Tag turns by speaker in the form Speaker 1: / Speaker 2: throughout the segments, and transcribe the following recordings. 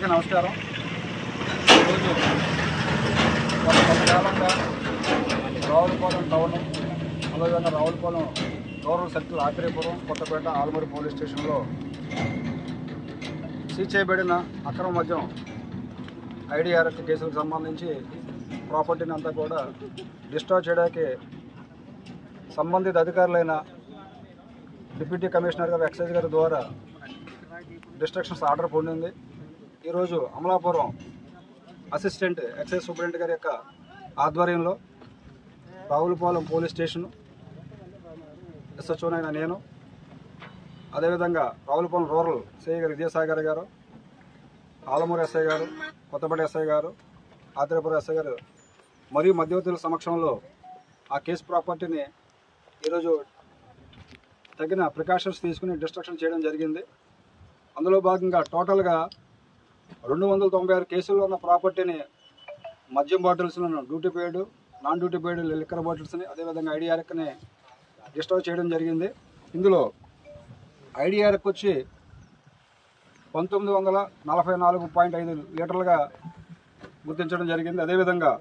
Speaker 1: అందరికీ నమస్కారం. ఈరోజు కొంతకాలంగా రావులపాలెం టౌన్, అదేవిధంగా Ravulapalem rural circle, Atreyapuram, Kothapeta, Alamuru police స్టేషన్లో సీజ్ చేయబడిన అక్రమ మద్యం ఐడిఆర్ఎఫ్ కేసులకు సంబంధించి ప్రాపర్టీని అంతా కూడా డిస్ట్రాయ్ చేయడానికి సంబంధిత అధికారులైన డిప్యూటీ కమిషనర్ గారు, ఎక్సైజ్ గారి ద్వారా డిస్ట్రక్షన్స్ ఆర్డర్ పొందింది. ఈరోజు అమలాపురం అసిస్టెంట్ ఎక్సైజ్ సూపరింటెండెంట్ గారి యొక్క ఆధ్వర్యంలో రావులపాలెం పోలీస్ స్టేషన్ ఎస్హెచ్ఓనైన నేను, అదేవిధంగా రావులపాలెం రూరల్ సిఐ గారు విజయసాగర్ గారు, ఆలమూరు ఎస్ఐ గారు, కొత్తపేట ఎస్ఐ గారు, ఆత్రేయపురం ఎస్ఐ గారు మరియు మధ్యవర్తుల సమక్షంలో ఆ కేసు ప్రాపర్టీని ఈరోజు తగిన ప్రికాషన్స్ తీసుకుని డిస్ట్రక్షన్ చేయడం జరిగింది. అందులో భాగంగా టోటల్గా 296 కేసుల్లో ఉన్న ప్రాపర్టీని, మద్యం బాటిల్స్లను, duty paid, non duty paid liquor బాటిల్స్ని, అదేవిధంగా ఐడిఆర్ఎక్ని డిస్ట్రాయ్ చేయడం జరిగింది. ఇందులో ఐడిఆర్ఎక్ వచ్చి 1944.5 లీటర్లుగా గుర్తించడం జరిగింది. అదేవిధంగా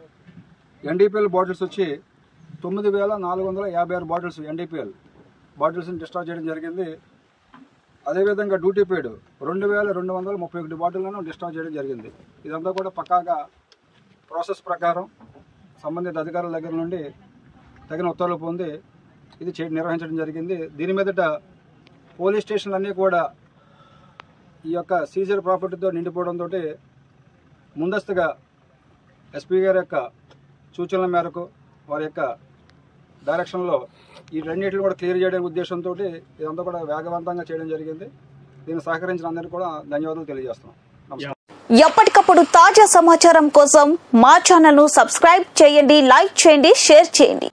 Speaker 1: ఎన్డీపీఎల్ బాటిల్స్ వచ్చి 9456 బాటిల్స్ ఎన్డీపీఎల్ బాటిల్స్ని డిస్ట్రాయ్ చేయడం జరిగింది. అదేవిధంగా డ్యూటీ పెయిడ్ 2231 బాటిళ్లను డిస్ట్రాయ్ చేయడం జరిగింది. ఇదంతా కూడా పక్కాగా ప్రాసెస్ ప్రకారం సంబంధిత అధికారుల దగ్గర నుండి తగిన ఉత్తర్వులు పొంది ఇది నిర్వహించడం జరిగింది. దీని మీదట పోలీస్ స్టేషన్లన్నీ కూడా ఈ యొక్క సీజర్ ప్రాపర్టీతో నిండిపోవడంతో ముందస్తుగా ఎస్పీ గారి యొక్క సూచనల మేరకు, వారి యొక్క డైరెక్షన్లో ఈ రెండింటిని కూడా క్లియర్ చేయడానికి ఉద్దేశంతో ఇదంతా కూడా వేగవంతంగా చేయడం జరిగింది. దీన్ని సహకరించిన అందరికీ కూడా ధన్యవాదాలు తెలియజేస్తున్నాం.
Speaker 2: ఎప్పటికప్పుడు తాజా సమాచారం కోసం మా ఛానల్ ను సబ్స్క్రైబ్ చేయండి, లైక్ చేయండి, షేర్ చేయండి.